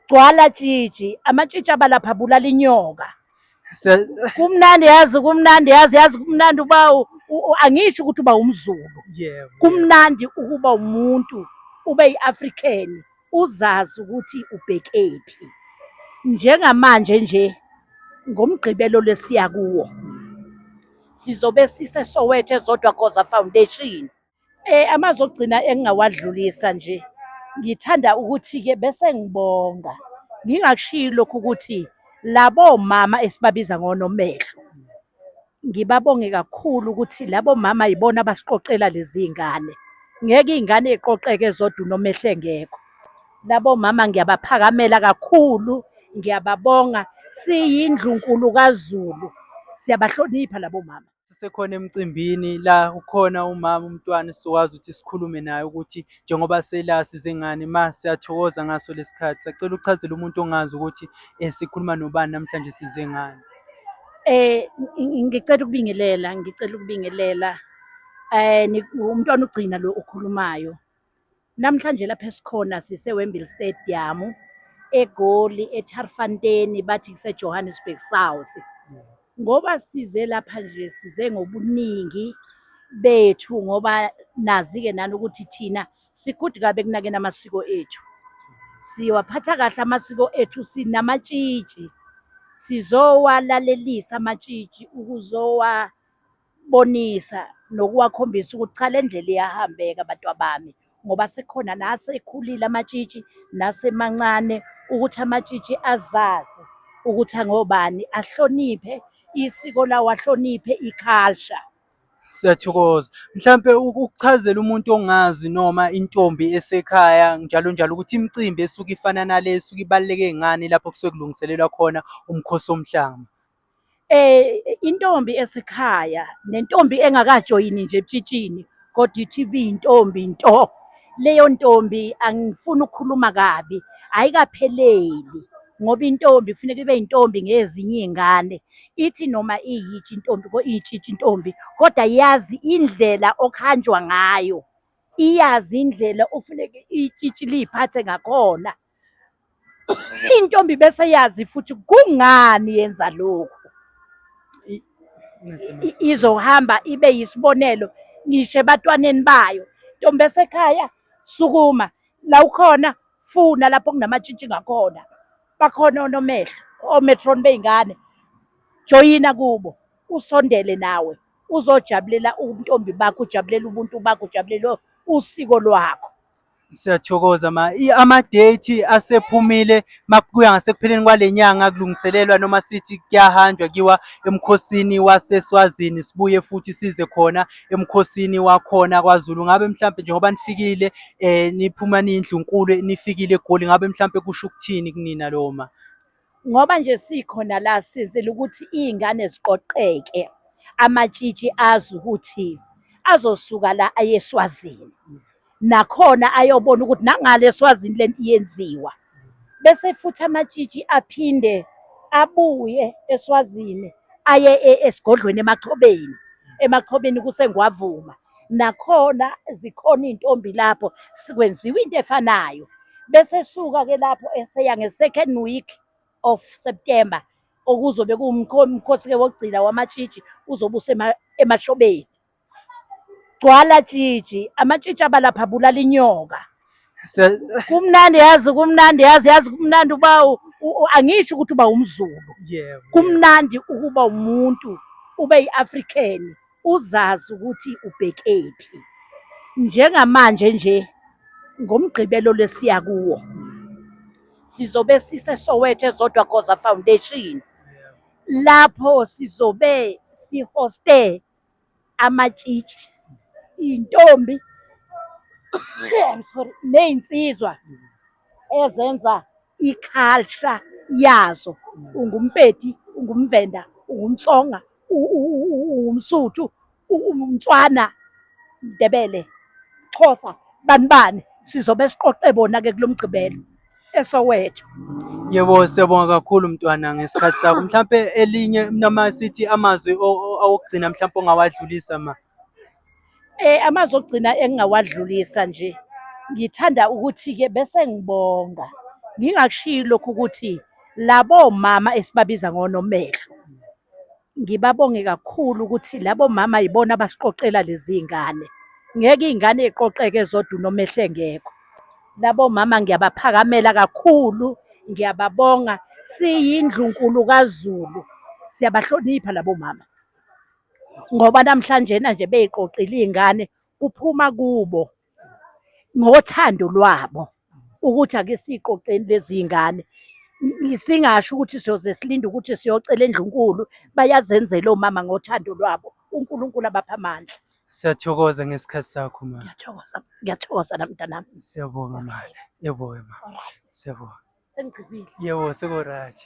gcwala tshitshi, amatshitshi abalapha abulala inyoka. Se- Kumnandi yazi kumnandi uba angisho ukuthi uba umZulu. Yebo, Kumnandi ukuba umuntu ube yi-African uzazi ukuthi ubhekephi. Njengamanje nje ngomgqibelo lesiya kuwo sizobe siseSoweto eZodwa Khoza Foundation. Amazwi okugcina engingawadlulisa nje, ngithanda ukuthi-ke bese ngibonga ngingakushiyi lokhu ukuthi labo mama esibabiza ngonomehlo, ngibabonge kakhulu ukuthi labo mama yibona abasiqoqela lezi ngane. Ngeke iy'ngane y'qoqeke zodwa unomehlo engekho. Labo mama ngiyabaphakamela kakhulu, ngiyababonga. Siyindlu nkulu kaZulu, siyabahlonipha labo mama. sisekhona emcimbini la ukhona umama umntwana sizokwazi ukuthi sikhulume naye ukuthi njengoba sela size ngani ma siyathokoza ngaso lesikhathi. Sacela uchazele umuntu ongazi ukuthi sikhuluma nobani namhlanje size ngani. Ngicela ukubingelela umntwana ugcina lo okhulumayo. Namhlanje lapha esikhona sise-Wembley Stadium, eGoli, eTarfanteni, bathi kuse-Johannesburg South. Ngoba size lapha nje size ngobuningi bethu ngoba nazi-ke nani ukuthi thina sikhudi kabi ekunakeni amasiko ethu. Siwaphatha kahle amasiko ethu, sinamatshitshi. Sizowalalelisa amatshitshi ukuzowabonisa nokuwakhombisa ukuthi cha le ndlela iyahambeka bantwabami, ngoba sekhona nasekhulile amatshitshi nasemancane ukuthi amatshitshi azazi ukuthi angobani, ahloniphe isiko lawo, ahloniphe i-culture. Siyathokoza. Mhlampe ukuchazela umuntu ongazi noma intombi esekhaya njalo njalo ukuthi imicimbi esuke ifana nale esuke ibaluleke ngani lapho kusuke kulungiselelwa khona umkhosi womhlanga. Intombi esekhaya nentombi engakajoyini nje ebutshitshini kodwa ithi ibiyintombi nto, leyo ntombi angifuni ukukhuluma kabi, ayikapheleli ngoba intombi kufuneka ibe yintombi ngezinye iy'ngane. Ithi noma iyitshi intombi iyitshitshi intombi kodwa yazi indlela okuhanjwa ngayo, iyazi indlela okufuneke itshitshi liy'phathe ngakhona. Intombi bese yazi futhi kungani yenza lokhu. Izohamba ibe yisibonelo ngisho ebantwaneni bayo. Ntombi esekhaya, sukuma la ukhona, funa lapho kunamatshitshi ngakhona. Bakhona onomehlo, ometroni bey'ngane, joyina kubo, usondele nawe uzojabulela ubuntombi bakho, ujabulela ubuntu bakho, ujabulela usiko lwakho. Siyathokoza ama-date asephumile makuya ngasekupheleni kwale nyanga kulungiselelwa noma sithi kuyahanjwa kiwa emkhosini waseSwazini sibuye futhi size khona emkhosini wakhona kwaZulu. Ngabe mhlampe njengoba nifikile niphuma niyindlu nkulu nifikile eGoli, ngabe mhlampe kusho ukuthini kunina Loma? Ngoba nje sikhona la sizele ukuthi iy'ngane ziqoqeke, amatshitshi azi ukuthi azosuka la aye eSwazini. Nakhona ayobona ukuthi nangale eSwazini lento iyenziwa. Bese futhi amatshitshi aphinde abuye eSwazini aye esigodlweni Emachobeni. Emachobeni kuseNgwavuma. Nakhona zikhona iy'ntombi lapho kwenziwa into efanayo. Bese suka-ke lapho eseya nge-second week of September okuzobe kuwumkhosi-ke wokugcina wamatshitshi uzobe Emashobeni. Gcwala tshitshi, amatshitshi abalapha abulala inyoka. Kumnandi yazi kumnandi uba angisho ukuthi uba umZulu. Yebo. Kumnandi ukuba umuntu ube yi-African uzazi ukuthi ubhekephi. Njengamanje nje ngomgqibelo lesiya kuwo sizobe siseSoweto eZodwa Khoza Foundation. Lapho sizobe sihoste amatshitshi, iy'ntombi ney'nsizwa ezenza i-culture yazo. UnguMpedi, ungumVenda, ungumTsonga, ungumSuthu, umTswana, Ndebele, Xhosa, bani. Sizobe siqoqe bona-ke kulo mgqibelo eSoweto. Yebo, siyabonga kakhulu mntwana ngesikhathi sakho. Mhlampe elinye noma sithi amazwi awokugcina mhlampe ongawadlulisa ma. Amazwi okugcina engingawadlulisa nje, ngithanda ukuthi-ke bese ngibonga Ngingakushiyi lokhu ukuthi labo mama esibabiza ngonomehlo, ngibabonge kakhulu ukuthi labo mama yibona abasiqoqela lezi ngane. Ngeke iy'ngane y'qoqeke zodwa unomehlo engekho. Labo mama ngiyabaphakamela kakhulu, ngiyababonga. Siyindlu nkulu kaZulu, siyabahlonipha labo mama. Ngoba namhlanjena nje bey'qoqile iy'ngane kuphuma kubo ngothando lwabo ukuthi ake siy'qoqeni lezi ngane. Singasho ukuthi siyoze silinde ukuthi siyocela endlunkulu, bayazenzela omama ngothando lwabo. uNkulunkulu abaphe amandla. Siyathokoza ngesikhathi sakho ma. Ngiyathokoza nami mntanami. Siyabonga ma. Yebo ma. Siyabonga. Sengigqibile. Yebo, seko-right.